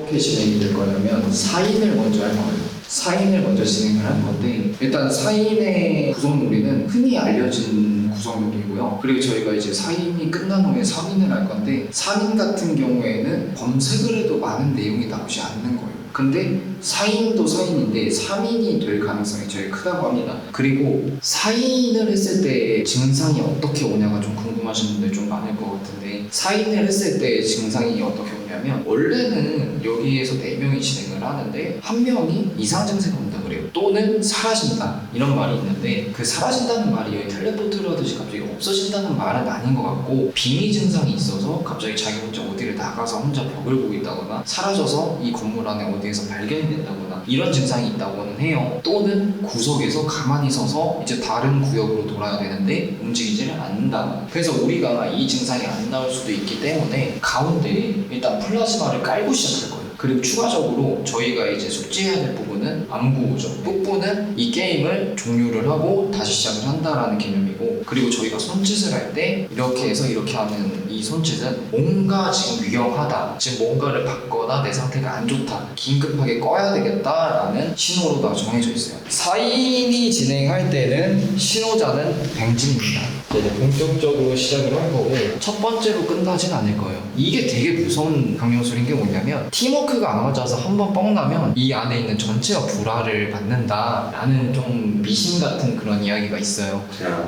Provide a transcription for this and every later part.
어떻게 진행이 될 거냐면 사인을 먼저 할 거예요. 사인을 먼저 진행을 할 건데 일단 사인의 구성놀이는 흔히 알려진 구성놀이고요. 그리고 저희가 이제 사인이 끝난 후에 3인을 할 건데 3인 같은 경우에는 검색을 해도 많은 내용이 나오지 않는 거예요. 근데 4인도 4인인데 3인이 될 가능성이 제일 크다고 합니다. 그리고 4인을 했을 때 증상이 어떻게 오냐가 좀 궁금하신 분들 좀 많을 것 같은데 4인을 했을 때 증상이 어떻게 오냐면 원래는 여기에서 4명이 진행을 하는데 한 명이 이상 증세가 온다 그래요. 또는 사라진다 이런 말이 있는데 그 사라진다는 말이 여기 텔레포트를 하듯이 갑자기 없어진다는 말은 아닌 것 같고 빙의 증상이 있어서 갑자기 자기 혼자 어디를 나가서 혼자 벽을 보고 있다거나 사라져서 이 건물 안에 어디에서 발견이 된다거나 이런 증상이 있다고는 해요. 또는 구석에서 가만히 서서 이제 다른 구역으로 돌아야 되는데 움직이지를 않는다. 그래서 우리가 이 증상이 안 나올 수도 있기 때문에 가운데에 일단 플라즈마를 깔고 시작할 거예요. 그리고 추가적으로 저희가 이제 숙지해야 될 부분은 암구호죠. 뽀뽀는 이 게임을 종료를 하고 다시 시작을 한다라는 개념이고, 그리고 저희가 손짓을 할 때 이렇게 해서 이렇게 하는 이 손짓은 뭔가 지금 위험하다, 지금 뭔가를 받거나 내 상태가 안 좋다, 긴급하게 꺼야 되겠다라는 신호로가 정해져 있어요. 4인이 진행할 때는 신호자는 뱅진입니다. 이제 본격적으로 시작을 할 거고 첫 번째로 끝나진 않을 거예요. 이게 되게 무서운 강령술인 게 뭐냐면 팀워크가 안 맞아서 한번 뻥 나면 이 안에 있는 전체가 불화를 받는다라는 좀 미신 같은 그런 이야기가 있어요.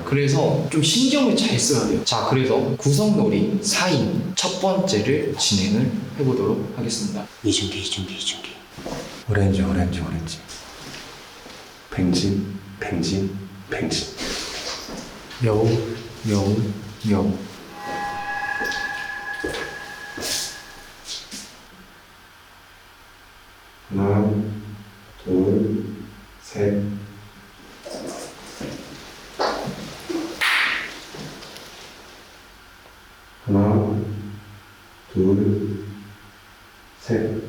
그래서 좀 신경을 잘 써야 돼요. 자, 그래서 구성놀이 4인 첫 번째를 진행을 해보도록 하겠습니다. 이중기 오렌지 뱅진 여우 하나, 둘, 셋. 하나, 둘, 셋.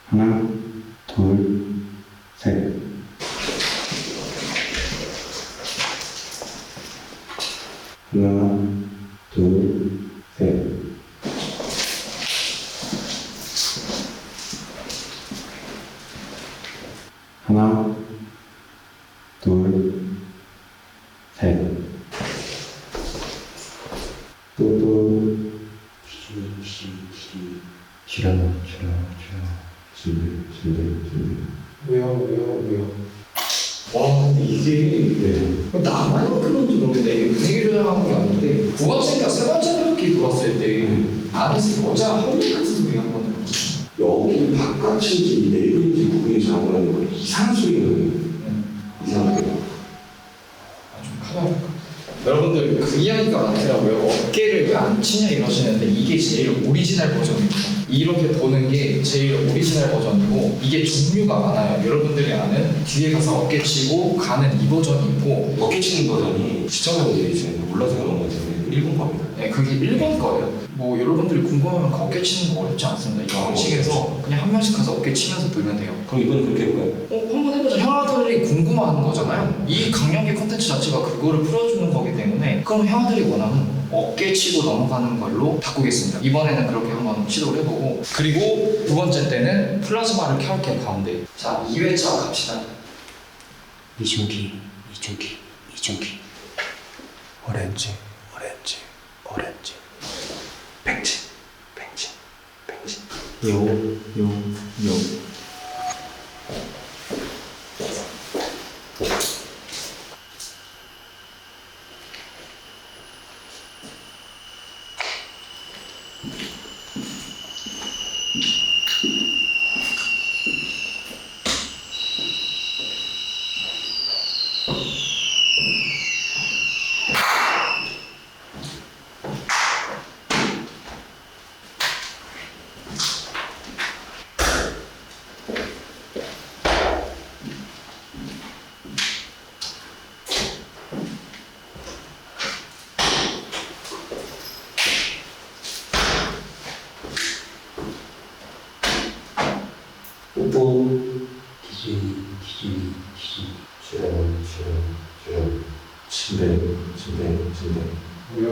하나, 둘, 셋. 하나, 둘, 셋. 하나, 둘, 셋. 또 준비. 왜요? 와, 근데 이게 나만 그런 줄 모르겠네. 분위기를 하는 게 아닌데 9번째인가 3번째 이렇게 돌았을 때 안에서 여자 한명 같은 소리 한 번 들었어요. 여기 바깥인지 내부인지 구분이 잘 안 가는 거 이상한 소리가 나요. 이상하게. 좀 카메라. 여러분들 그 이야기가 많더라고요. 어깨를 왜 안 치냐 이러시는데 이게 제일 오리지널 버전입니다. 이렇게 도는 게 제일 오리지널 버전이고 이게 종류가 많아요. 여러분들이 아는 뒤에 가서 어깨 치고 가는 이 버전이 있고 어깨 치는 버전이 시청자분들이 지금 몰라서 그런 것 같은데 일본 겁니다. 네, 그게 일본 거예요. 뭐 여러분들이 궁금하면 어깨 치는 거 어렵지 않습니다. 이 방식에서 그냥 한 명씩 가서 어깨 치면서 돌면 돼요. 그럼 이번엔 그렇게 해볼까요? 한번 해보자. 형아들이 궁금해하는 거잖아요. 이 강령기 콘텐츠 자체가 그거를 풀어주는 거기 때문에 그럼 형아들이 원하는 어깨 치고 넘어가는 걸로 바꾸겠습니다. 이번에는 그렇게 한번 시도를 해보고, 그리고 두 번째 때는 플라즈마를 켤게요. 가운데. 자, 2회차 갑시다. 이중기 오렌지 뱅진 요. 뽀뽀. 기준이 출연 침대. 왜요?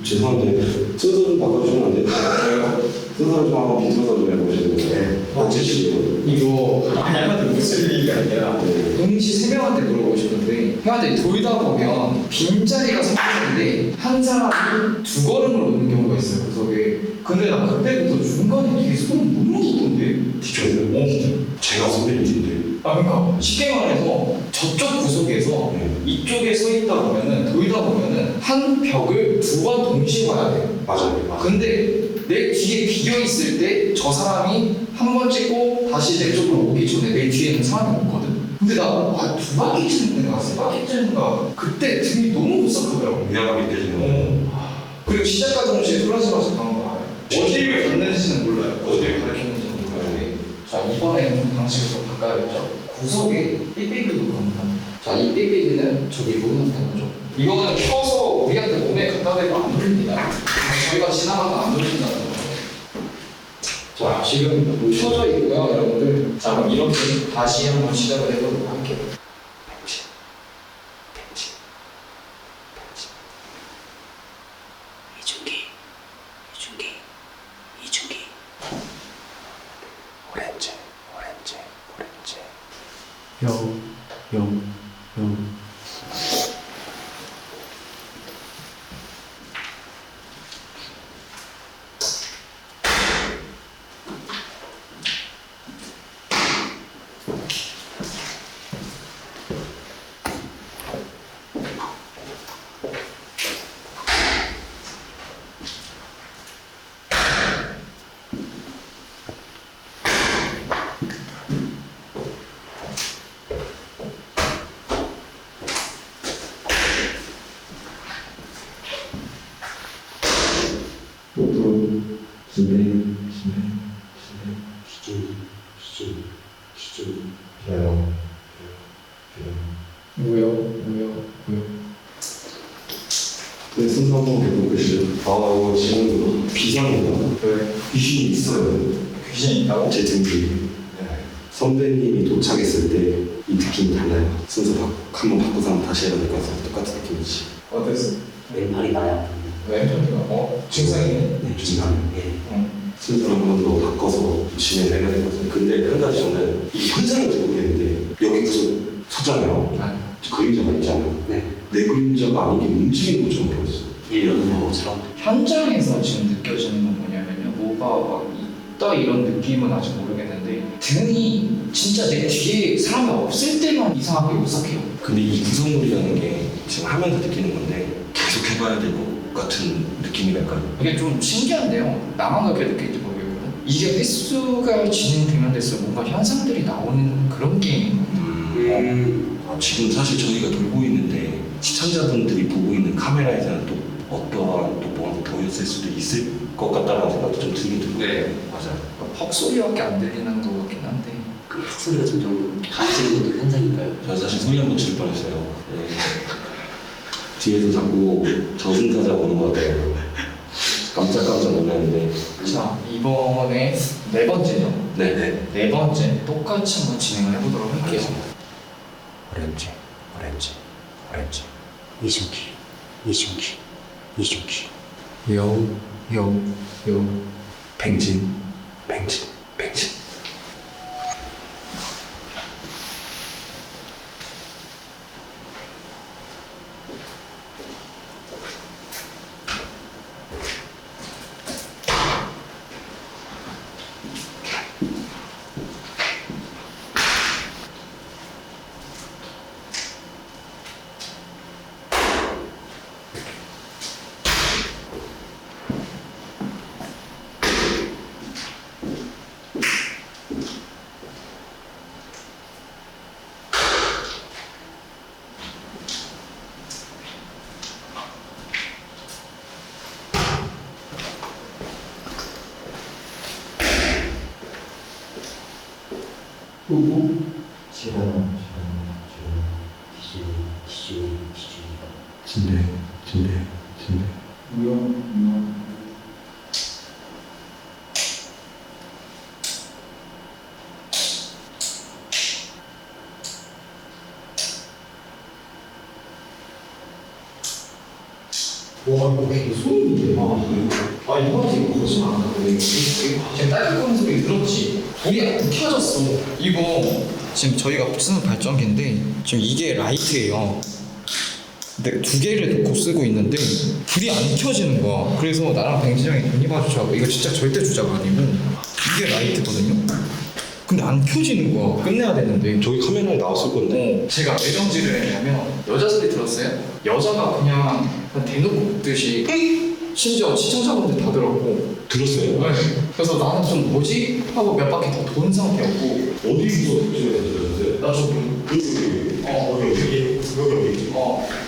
죄송한데 순서 좀 바꿔주시면 안 될까요? 순서를 좀 한번 비춰서 좀 해보시는 거예요. 맞추시고. 이거 형한테 무슨 얘기가 아니라 동시 세 명한테 물어보고 싶은데 형한테 돌다 보면 빈자리가 생기는데 한 사람이 두 걸음을 오는 경우가 있어요 구석에. 근데 나 그때부터 중간에 뒤에 손 너무 묻던데. 뒤쪽에서 제가 선배님인데. 아 그러니까 쉽게 말해서 저쪽 구석에서 네. 이쪽에 서 있다 보면은 돌다 보면은 한 벽을 두 번 동시에 봐야 돼. 맞아요. 맞아요. 근데 내 뒤에 비어 있을 때 저 사람이 한 번 찍고 다시 내 쪽으로 오기 전에 내 뒤에 있는 사람이 없거든. 근데 두 바퀴 찍는가 세 바퀴 찍는가 그때 등이 너무 무섭더라고. 위화감이 느껴지는 거. 그리고 시작과 동시에 소라지마서 당한 거 알아요. 어디를 갔는지는 몰라요. 어디를 가르쳤는지는 몰라요. 자 이번에는 방식을 좀 바꿔야겠죠. 구석에 삐삐기도 겁니다. 자이 삐삐기는 저기 모는다는 거죠. 이거는 켜서 우리한테 몸에 갖다 대면 안 돌립니다. 저희가 지나가면 안 돌린다는 거죠. 자 지금 켜져 있고요 여러분들. 자 그럼 이렇게 다시 한번 시작을 해보도록 할게요. 이준기 오렌지 요 뭐요? 네, 순서 한번 해보시죠. 이거 지금 비상입니다. 왜? 귀신이 있어요. 귀신이 있다고? 제 등 뒤에. 선배님이 도착했을 때 이 느낌이 달라요. 순서 한번 바꿔서 한번 다시 해야 될 것 같아요. 똑같은 느낌이지. 어땠어? 왼팔이 나야. 왼쪽이가 증상이네? 네, 중간에. 응. 순서를 한 번 더 바꿔서 진행을 해야 되거든요. 근데 한 가지 저는 이 현상을 좀 모르겠는데 여기서 섰잖아요. 그림자가 있잖아요. 네. 내 그림자가 아닌 게 움직이는 거 좀 모르겠어요. 이런 것처럼. 현장에서 지금 느껴지는 건 뭐냐면요. 뭐가 막 있다 이런 느낌은 아직 모르겠는데 등이 진짜 내 뒤에 사람이 없을 때만 이상하게 오싹해요. 근데 이 구성물이라는 게 지금 하면서 느끼는 건데 계속 해봐야 될 것 같은 느낌이랄까요? 이게 좀 신기한데요. 나만 그렇게 느낄지 모르겠거든. 이게 횟수가 진행되면 될수록 뭔가 현상들이 나오는 그런 게임이거든요. 지금 사실 저희가 돌고 있는데 시청자분들이 보고 있는 카메라에서는 또 어떠한 또 뭐가 보였을 수도 있을 것 같다는 생각도 좀 들긴 들고. 네. 맞아요. 퍽 소리밖에 안 들리는 것 같긴 한데. 그 소리가 점점 가시는 것도 현상인가요? 저 사실 소리 한번 질 뻔했어요. 네. 뒤에서 자꾸 저승사자 오는 것 같아요. 깜짝깜짝 놀랐는데. 자 이번에 네 번째죠. 네. 네 번째 똑같이 한번 진행을 해보도록 할게요. 오렌지 이준기 요 팽진. 진대. 와 이거 개소리인데. 아 이거 지금 거짓말 안 하고 지금 딸꾹거리는 소리 들었지? 불이 안 켜졌어. 이거 지금 저희가 쓰는 발전기인데 지금 이게 라이트예요. 근데 두 개를 놓고 쓰고 있는데 불이 안 켜지는 거야. 그래서 나랑 뱅진형이 눈이 마주쳐서 이거 진짜 절대 주자가 아니고 이게 라이트거든요. 근데 안 켜지는 거야. 끝내야 되는데. 저기 카메라에 나왔을 건데. 제가 왜 정지를 했냐면 여자 소리 들었어요? 여자가 그냥 대놓고 웃듯이 심지어 시청자분들 다 들었고. 들었어요? 네. 그래서 나는 좀 뭐지? 하고 몇 바퀴 더 돈 상태였고. 어디서 들으셨어요? 나 저기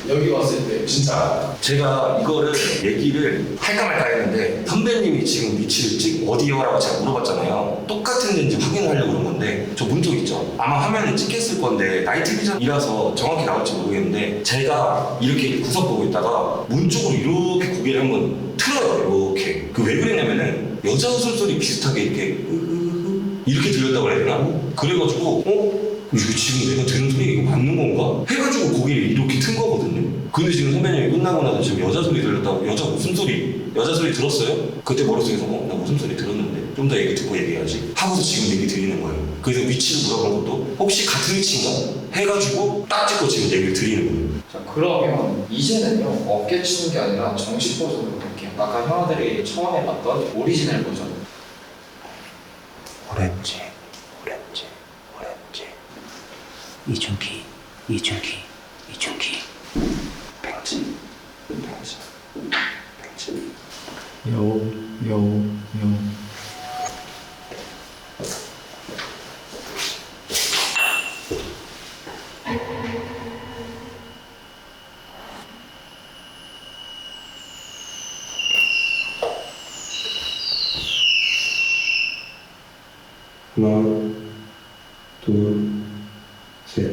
여기 왔을 때 진짜 제가 이거를 얘기를 할까 말까 했는데 선배님이 지금 위치를 어디요라고 제가 물어봤잖아요. 똑같은 데인지 확인하려고 그런 건데 저 문 쪽 있죠? 아마 화면에 찍혔을 건데 나이트 비전이라서 정확히 나올지 모르겠는데 제가 이렇게 구석 보고 있다가 문 쪽으로 이렇게 고개를 한번 틀어요. 이렇게 그 왜 그랬냐면은 여자 웃음소리 비슷하게 이렇게 들렸다고 해야 되나? 그래가지고 이거 지금 내가 들은 소리 이거 맞는 건가? 해가지고 고개를 이렇게 튼 거거든요. 근데 지금 선배님이 끝나고 나서 지금 여자 소리 들렸다고 여자 소리 들었어요? 그때 머릿속에서 나 웃음소리 들었는데 좀 더 얘기 듣고 얘기해야지 하고서 지금 얘기 드리는 거예요. 그래서 위치를 물어본 것도 혹시 같은 위치인가? 해가지고 딱 찍고 지금 얘기를 드리는 거예요. 자 그러면 이제는요 어깨 치는 게 아니라 정식 버전으로 볼게요. 아까 형아들이 처음 해봤던 오리지널 버전. 오렌지. 이준기. 뱅진. 요. 하나, 둘, 셋.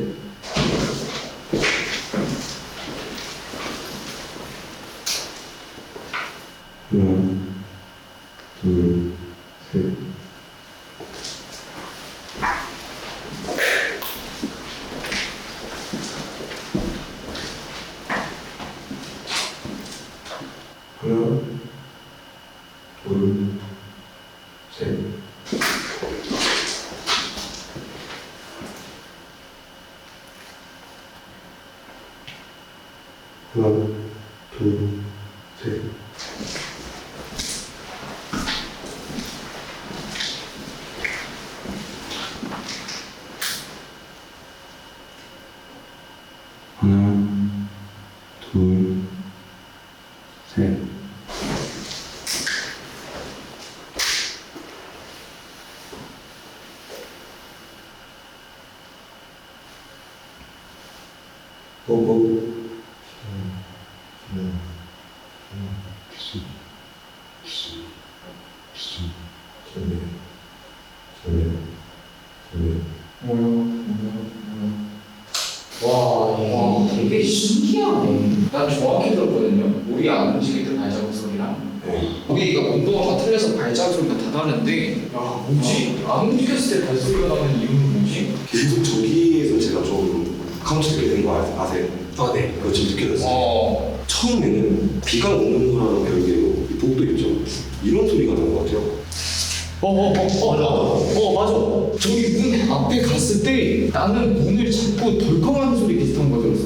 하나, 둘, 셋. 하나, 둘, 셋. 하나, 둘, 셋. 하나, 둘, 셋. 고고. 와 되게 신기하네. 난 정확히 들었거든요. 우리 안 움직일 때 발자국 소리랑 우리가 온도가 틀려서 발자국 소리가 다 다른데 야 뭐지? 안 움직였을 때 발소리가 나는 이유는 뭐지? 계속 저기에서 제가 좀 카운트되게 된 거 아세요? 아, 네. 그거 지금 느껴졌어요. 처음에는 비가 오는 거라는 별개로 이 복도 있죠. 이런 소리가 나는 것 같아요. 맞아. 저기 문 앞에 갔을 때 나는 문을 잡고 덜컹하는 소리 비슷한 거 들었어.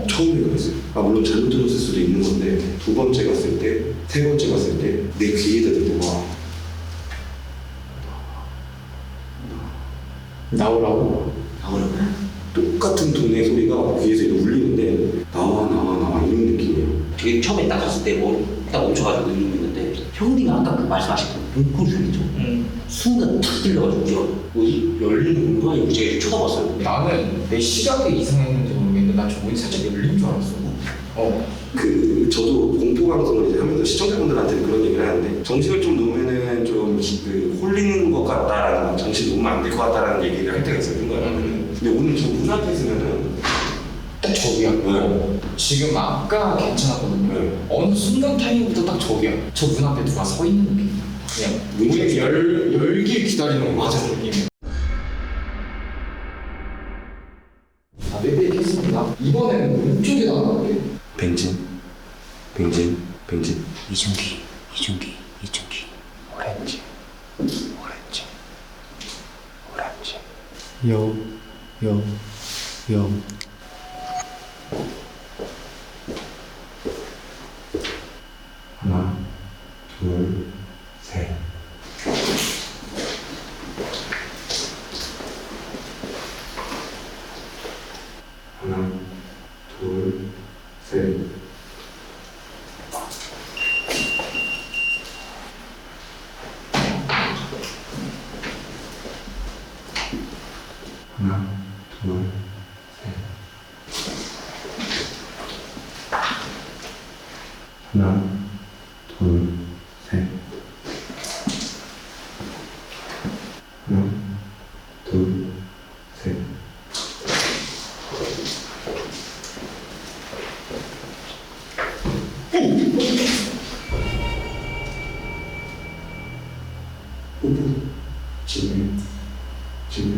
처음에 그랬어요. 물론 잘못 들었을 수도 있는 건데 두 번째 갔을 때, 세 번째 갔을 때 내 귀에다 대고 와. 나오라고? 똑같은 톤의 소리가 귀에서 울리는데 나와 이런 느낌이에요. 저기 처음에 딱 갔을 때 딱 멈춰가지고 이러고 있는데 형님이 아까 그 말씀하셨던 문구 소리죠? 순간 탁 들려가지고 제가 뭐지? 열리는 건가? 이거 제가 쳐다봤어요. 나는 내 시각이 이상했는지 모르겠는데 난 저 문이 살짝 열린 줄 알았어. 저도 공포 방송을 이제 하면서 시청자분들한테는 그런 얘기를 하는데 정신을 좀 놓으면은 좀 홀리는 것 같다라는, 정신 놓으면 안 될 것 같다라는 얘기를 할 때가 있어요. 근데 오늘 저 문 앞에 있으면은 딱 저기야. 지금 아까 괜찮았거든요. 네. 어느 순간 타이밍부터 딱 저기야. 저 문 앞에 누가 서 있는 느낌이야. 그냥 문이 열길 기다리는 거 같은 느낌이야. 자, 네 개 했습니다. 이번에는 왼쪽에 나가볼게. 벤진. 뱅진 이준기 오렌지 요 하나 둘 셋 하나 둘 셋 하나 둘 셋 하나 둘 셋 하나 둘 셋 집에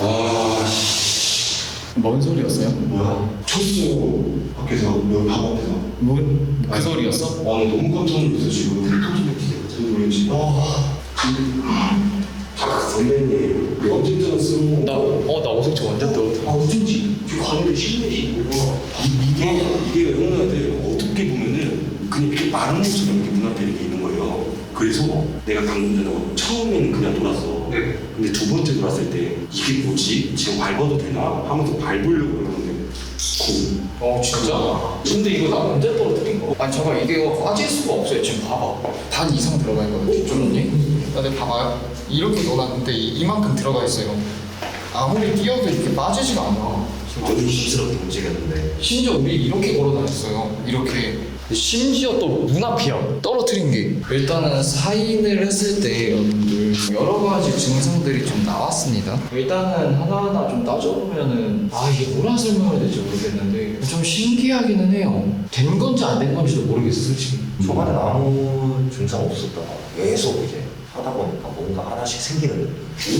아씨 뭔 소리였어요? 뭐야 쳤어 밖에서 여기 밥 앞에서 뭔 그 소리였어? 아 너무 깜짝 놀랐어 지금 무슨 소리인지 선배님 언제 들었어 나 오색초 완전 들었다. 어쩐지 저 가는데 신내시고 이게 형님한테 어떻게 보면은 그냥 이렇게 마른 것처럼 이렇게 문 앞에 이렇게 있는 거예요. 그래서 내가 방금 전에 처음에는 그냥 돌았어. 네. 근데 두 번째 돌았을 때 이게 뭐지? 지금 밟아도 되나? 하면서 밟으려고 그러는데 진짜? 근데 이거 나 언제 떨어뜨린 거? 아니 잠깐 이게 빠질 수가 없어요. 지금 봐봐. 반 이상 들어가 있거든. 좀 근데 봐봐요. 이렇게 놓았는데 이만큼 들어가 있어요. 아무리 뛰어도 이렇게 빠지지가 않아. 저도 힘스럽게 움직였는데 심지어 우리 이렇게 걸어 다녔어요. 이렇게. 심지어 또 문 앞이야. 떨어뜨린 게. 일단은 사인을 했을 때 여러분들 여러 가지 증상들이 좀 나왔습니다. 일단은 하나하나 좀 따져보면은 이게 뭐라 설명해야 될지 모르겠는데 좀 신기하기는 해요. 된 건지 안 된 건지도 모르겠어 솔직히. 초반에 아무 증상 없었다가 계속 이제 하다 보니까 뭔가 하나씩 생기는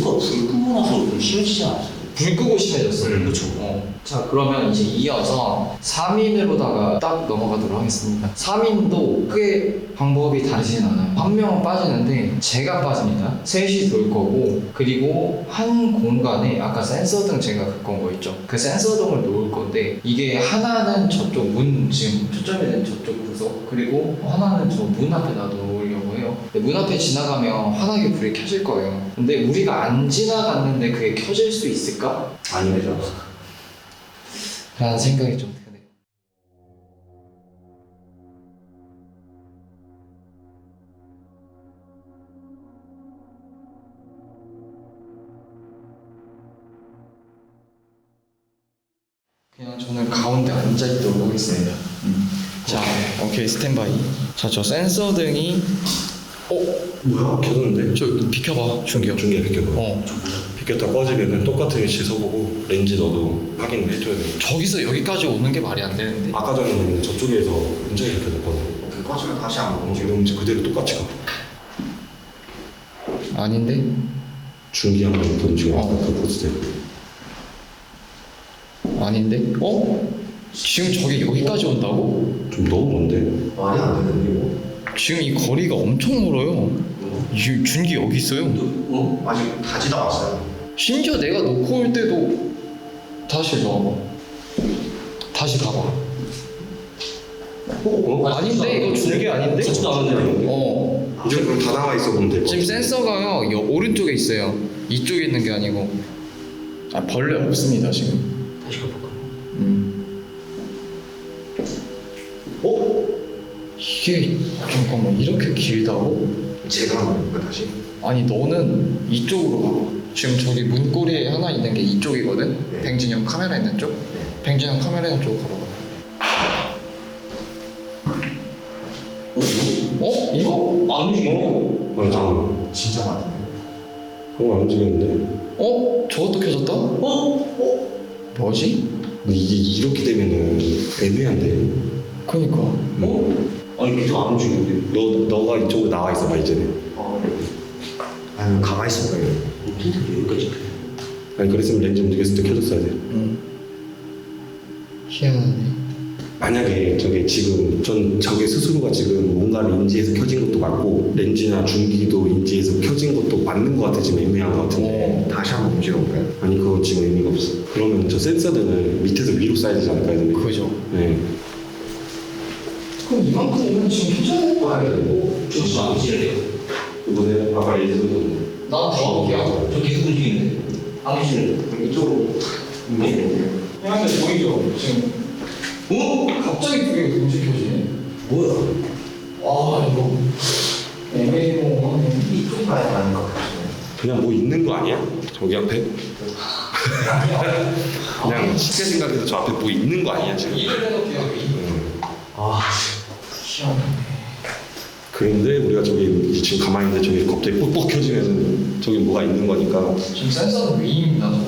뭔가 불 끄고 나서 좀 심해지지 않았어요? 불 끄고 심해졌어요. 그쵸. 자 그러면 이제 이어서 3인으로다가 딱 넘어가도록 하겠습니다. 3인도 크게 방법이 다르진 않아요. 한 명은 빠지는데 제가 빠집니다. 셋이 돌 거고 그리고 한 공간에 아까 센서등 제가 갖고 온 거 있죠. 그 센서등을 놓을 건데 이게 하나는 저쪽 문 지금 초점이 된 저쪽 구석 그리고 하나는 저 문 앞에다 놓으려고 해요. 근데 문 앞에 지나가면 환하게 불이 켜질 거예요. 근데 우리가 안 지나갔는데 그게 켜질 수 있을까? 아니죠. 라는 생각이 좀 드네요. 그냥 저는 가운데 앉아있도록 하겠습니다. 자, 오케이 스탠바이. 자, 저 센서 등이 뭐야? 켜졌는데? 저 비켜봐, 준기야. 중에 비켜봐. 비켰다 꺼지면은 똑같은 위치에 서보고 렌즈 너도 확인을 해줘야 돼. 저기서 여기까지 오는 게 말이 안 되는데. 아까 전에는 저쪽에서 굉장히 이렇게 됐거든. 그 꺼지면 다시 한번 지금 이제 그대로 똑같이 가. 아닌데? 중기 한번 던지고 아까 그 포즈대로. 아닌데? 지금 저게 여기까지 온다고? 좀 너무 먼데? 말이 안 되는데 이거. 지금 이 거리가 엄청 멀어요. 준기 여기 있어요. 아직 다 지나갔어요. 심지어 내가 놓고 올 때도 다시 넣어봐. 다시 가봐. 아닌데 이거 준기 아닌데? 진짜 나왔네. 이제 그럼 다 나와 있어 보면 될 것 지금 같아. 센서가요 오른쪽에 있어요. 이쪽에 있는 게 아니고. 벌레 없습니다 지금. 다시 가볼까? 이게 잠깐만 이렇게 길다고? 제가 한번 해볼까 다시? 아니 너는 이쪽으로 가봐. 지금 저기 문고리에 하나 있는 게 이쪽이거든? 네. 뱅진이 형 카메라 있는 쪽? 네. 뱅진이 형 카메라 있는 쪽으로 가봐. 이거? 안 움직이네. 잠깐만. 진짜 많은데. 그거 안 움직였는데. 저것도 켜졌다? 뭐지? 근데 이게 이렇게 되면은 애매한데. 그니까. 아니 계속 안 움직이는데. 너가 이쪽으로 나와 있어 봐 이제는. 아니 가만히 있을 거예요. 어떻게 여기까지? 아니 그랬으면 렌즈 움직였을 때 켜졌어야 돼. 희한하네. 만약에 저게 지금 전 저게 스스로가 지금 뭔가를 인지해서 켜진 것도 맞고 렌즈나 중기도 인지해서 켜진 것도 맞는 것 같아. 지금 애매한 것 같은데 다시 한번 움직여볼까요? 아니 그거 지금 의미가 없어. 그러면 저 센서들은 밑에서 위로 쏴야 되지 않을까요? 근데? 그죠. 네. 그럼 이만큼이면 지금 켜져야 될 거 아니에요? 저 지시를 해요. 이번에 아까 렌즈는 난 대박이야. 저 계속 움직이는데 안 계시는데 이쪽으로 야, 근데 보이죠? 지금. 갑자기 두 개가 동시에 켜지네. 뭐야? 와, 이거. 애매모호하네. 이쪽 봐야 하는 것 같아요. 그냥 뭐 있는 거 아니야? 저기 앞에? 그냥 쉽게 생각해서 저 앞에 뭐 있는 거 아니야 지금? 일을 해놓을게요. 아, 희한하네. 그런데 우리가 저기 지금 가만히 있는데 저기 갑자기 뻑뻑 켜지면 저기 뭐가 있는 거니까 지금 센서는 위임입니다, 저거.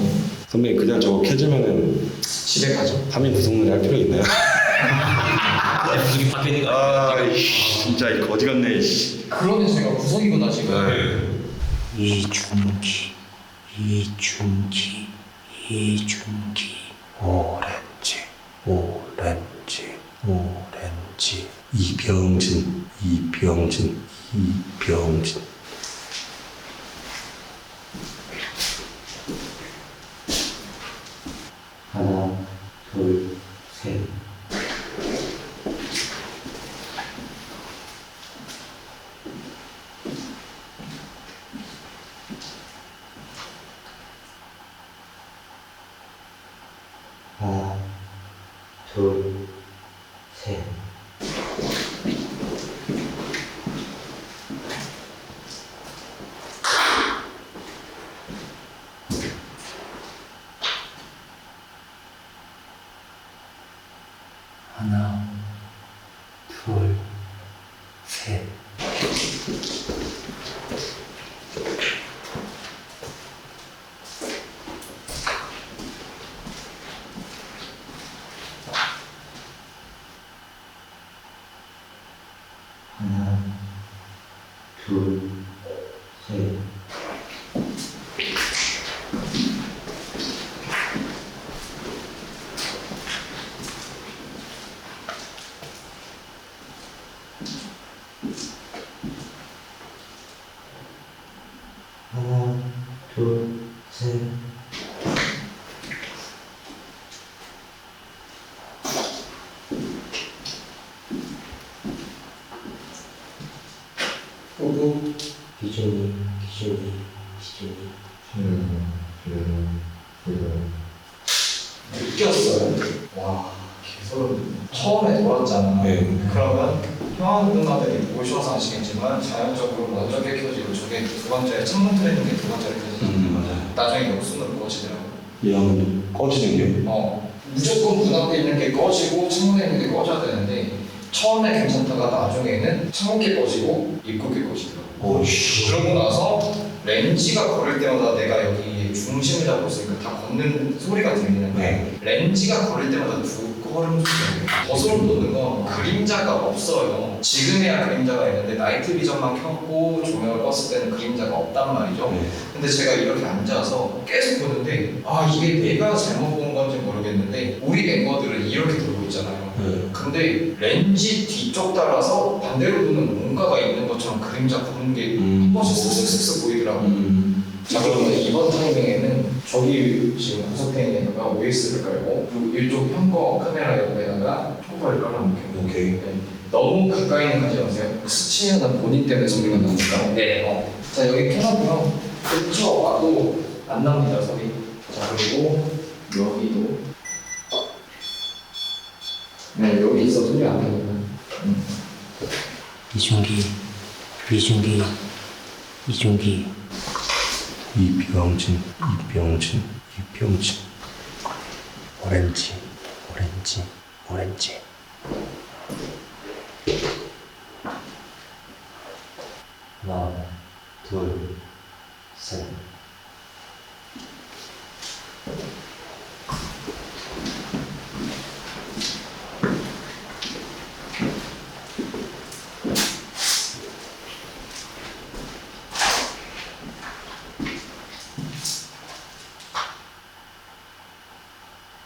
선배님 그냥 저거 켜지면은 집에 가죠. 3인 구성놀이 할 필요 있나요? 무슨 박혀 있는 거 아 아니야? 진짜 이 거지 같네 씨. 그러면 제가 구석이구나, 지금. 이중기 오렌지 이병진 하나 둘셋 하나 둘셋 하나, 둘, 셋. 하나, 둘, 셋. 하나, 둘, 셋. 보고. 기준이. 느꼈어요. 와, 개소름. 처음에 돌았잖아. 네. 그러면 형한 누나들이 보셔서 아시겠지만 자연적으로 먼저 켜지고 저게 두 번째 창문 틀에 있는 게 두 번째로 켜지잖아. 맞아요. 나중에 역순으로 꺼지더라고. 이 형은 꺼지는 게 무조건 문 앞에 있는 게 꺼지고 창문에 있는 게 꺼져야 되는데 처음에 괜찮다가 나중에는 창문게 꺼지고 입구게 꺼지더라고. 그러고 나서 렌즈가 걸릴 때마다 내가 여기 중심을 잡고 있으니까 다 걷는 소리가 들리는데 렌즈가 걸릴 때마다 두 걸음 소리가 더 소름 돋는 건 그림자가 없어요. 지금이야 그림자가 있는데 나이트 비전만 켜고 조명을 껐을 때는 그림자가 없단 말이죠. 근데 제가 이렇게 앉아서 계속 보는데 이게 내가 잘못 본 건지 모르겠는데 우리 멤버들은 이렇게 돌고 있잖아요. 근데 렌즈 뒤쪽 따라서 반대로 도는 뭔가가 있는 것처럼 그림자 보는 게 한 번씩 쓱쓱쓱쓱 보이더라고요. 자 그러면 이번 타이밍에는 저기 지금 구석탱이에다가 OS를 깔고 그리고 이쪽 현거 카메라 옆에다가 초파를 깔아놓을게요. 오케이. 네. 너무 가까이는 가지 마세요. 스치면은 본인 때문에 소리가 나니까. 네. 자 여기 켜놓고요. 근처 와도 안 납니다 소리. 자 그리고 여기도. 네 여기 있어 소리 안 나니까. 이중기 이병진 오렌지 하나 둘셋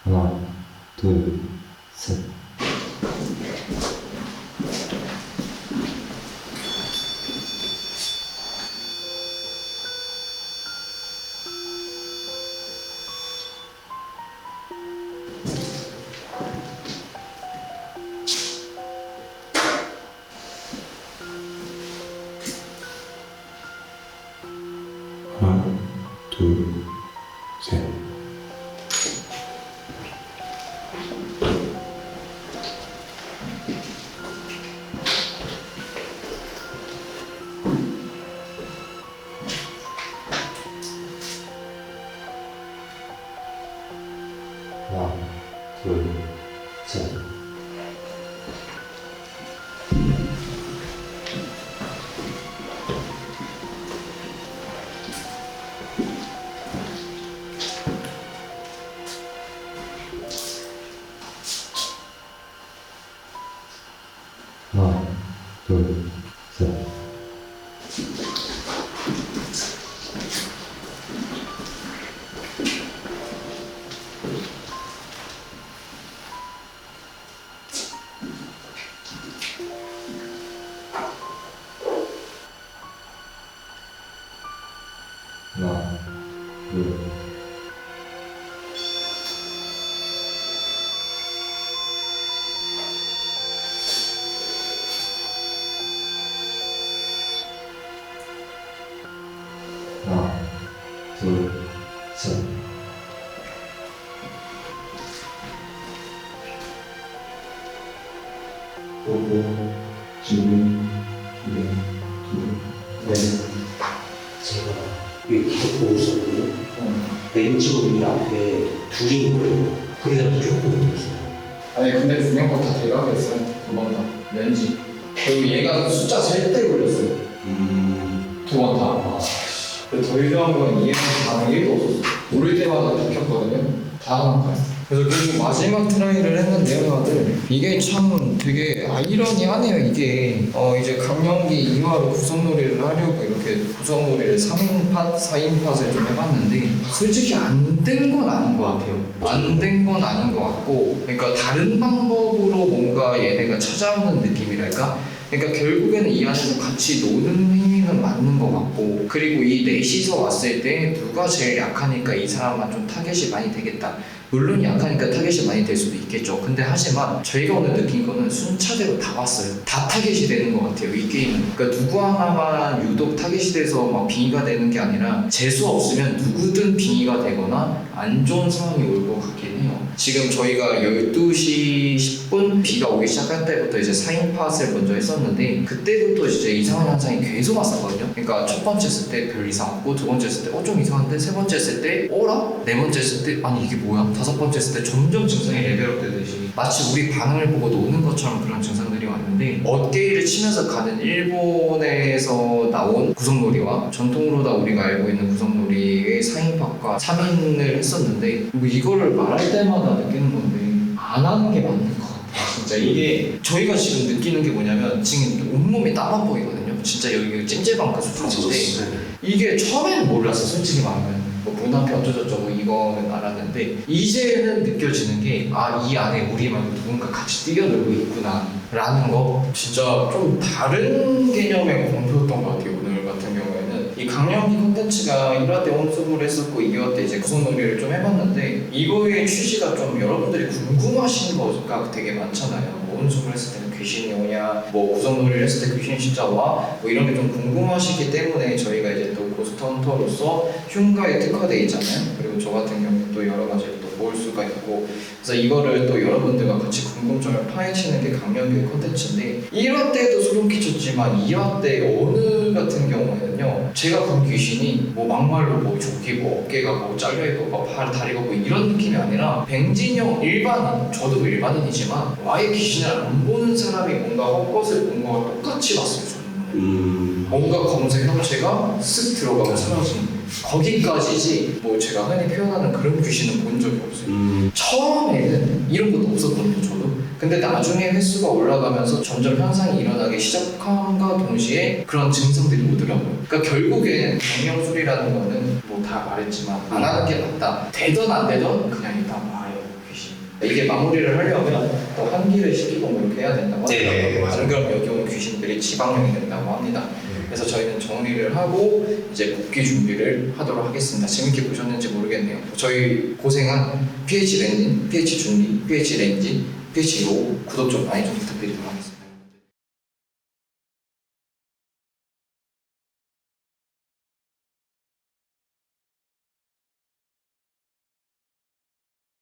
하나, 둘, 셋. 둘, 셋. 하나, 둘, 셋. 하나, 둘, 셋. 하나, 둘. 하나, 둘, 셋. 오고, 준비, 넷. 제가 왜 계속 보고 있었거든요. 벤치고 이 앞에 둘이 있는 거예요. 그래서 조금 놀랐어요. 아니 근데 두 명 다 대각이었어요. 두 번 다. 왠지. 그리고 얘가 숫자 셀 때 걸렸어요. 두 번 다. 근데 더 유명한 건 이해는 반응이 1도 없었어. 모를 때마다 바뀌었거든요. 다 하는 거야. 그래서 결국 마지막 트라이를 했는데요, 다들. 이게 참 되게 아이러니하네요, 이게. 이제 강령기 2화로 구성놀이를 하려고 이렇게 구성놀이를 3인팟, 4인팟을 좀 해봤는데, 솔직히 안 된 건 아닌 것 같아요. 안 된 건 아닌 것 같고, 그러니까 다른 방법으로 뭔가 얘네가 찾아오는 느낌이랄까? 그러니까 결국에는 이 안에서 같이 노는 행위는 맞는 것 같고, 그리고 이 넷이서 왔을 때 누가 제일 약하니까 이 사람만 좀 타겟이 많이 되겠다. 물론 약하니까 타겟이 많이 될 수도 있겠죠. 근데 하지만 저희가 오늘 느낀 거는 순차대로 다 왔어요. 다 타겟이 되는 것 같아요, 이 게임은. 그러니까 누구 하나만 유독 타겟이 돼서 막 빙의가 되는 게 아니라 재수 없으면 누구든 빙의가 되거나 안 좋은 상황이 올 것 같긴 해요. 지금 저희가 12시 10분 비가 오기 시작할 때부터 이제 4인팟을 먼저 했었는데, 그때부터 이제 이상한 현상이 계속 왔었거든요. 그러니까 첫 번째 했을 때 별 이상 없고, 두 번째 했을 때 좀 이상한데, 세 번째 했을 때 어라? 네 번째 했을 때 아니 이게 뭐야? 다섯 번째 했을 때 점점 증상이 레벨업 되듯이 마치 우리 반응을 보고 노는 것처럼 그런 증상들이 왔는데, 어깨를 치면서 가는 일본에서 나온 구성놀이와 전통으로 다 우리가 알고 있는 구성놀이의 4인팟과 3인을 했었는데, 뭐 이거를 말할 때마다 느끼는 건데 안 하는 게 맞는 것 같아요. 진짜 이게 저희가 지금 느끼는 게 뭐냐면, 지금 온몸이 땀만 보이거든요. 진짜 여기 찜질방가 수준인데, 이게 처음에는 몰랐어, 솔직히 말하면. 뭐 문앞에 어쩌저쩌고 이거는 알았는데, 이제는 느껴지는 게, 이 안에 우리 말고 누군가 같이 뛰어놀고 있구나 라는 거. 진짜 좀 다른 개념의 공표였던 것 같아요, 오늘 같은 경우에는. 이 강령기 콘텐츠가 1화 때 온수를 했었고 2화 때 이제 구성놀이를 좀 해봤는데, 이거의 취지가 좀 여러분들이 궁금하신 거가 되게 많잖아요. 뭐 온수를 했을 때는 귀신이 오냐, 뭐 구성놀이를 했을 때 귀신이 진짜 와, 뭐 이런 게 좀 궁금하시기 때문에 저희가 이제 또 고스트 헌터로서 흉가에 특화되어 있잖아요. 그리고 저 같은 경우는 또 여러 가지를 또 볼 수가 있고, 그래서 이거를 또 여러분들과 같이 궁금증을 파헤치는 게 강령교의 콘텐츠인데, 1화 때도 소름 끼쳤지만 2화 때 어느 같은 경우에는요, 제가 본 귀신이 뭐 막말로 뭐 조기 뭐 어깨가 뭐 잘려있고 뭐 팔 다리가 뭐 이런 느낌이 아니라, 뱅진형 일반인, 저도 일반인이지만 아예 귀신을 안 보는 사람이 뭔가 헛것을 본 거와 똑같이 봤어요, 저는. 뭔가 검색 형체가 쓱 들어가고 사라지는, 거기까지지 뭐 제가 흔히 표현하는 그런 귀신은 본 적이 없어요. 처음에는 이런 것도 없었거든요, 저도. 근데 나중에 횟수가 올라가면서 점점 현상이 일어나기 시작함과 동시에 그런 증상들이 오더라고요. 그러니까 결국엔 강령술이라는 거는 뭐 다 말했지만 안 하는 게 맞다. 되든 안 되든 그냥 일단 봐요, 귀신. 이게 마무리를 하려면 또 환기를 시키고 뭐 이렇게 해야 된다고 하더라고요. 안 그럼 여기 오는 귀신들이 지방령이 된다고 합니다. 그래서 저희는 정리를 하고 이제 복귀 준비를 하도록 하겠습니다. 재밌게 보셨는지 모르겠네요. 저희 고생한 PH 렌진, PH 준비, PH 렌진, PH 로 구독 좀 많이 좀 부탁드리도록 하겠습니다.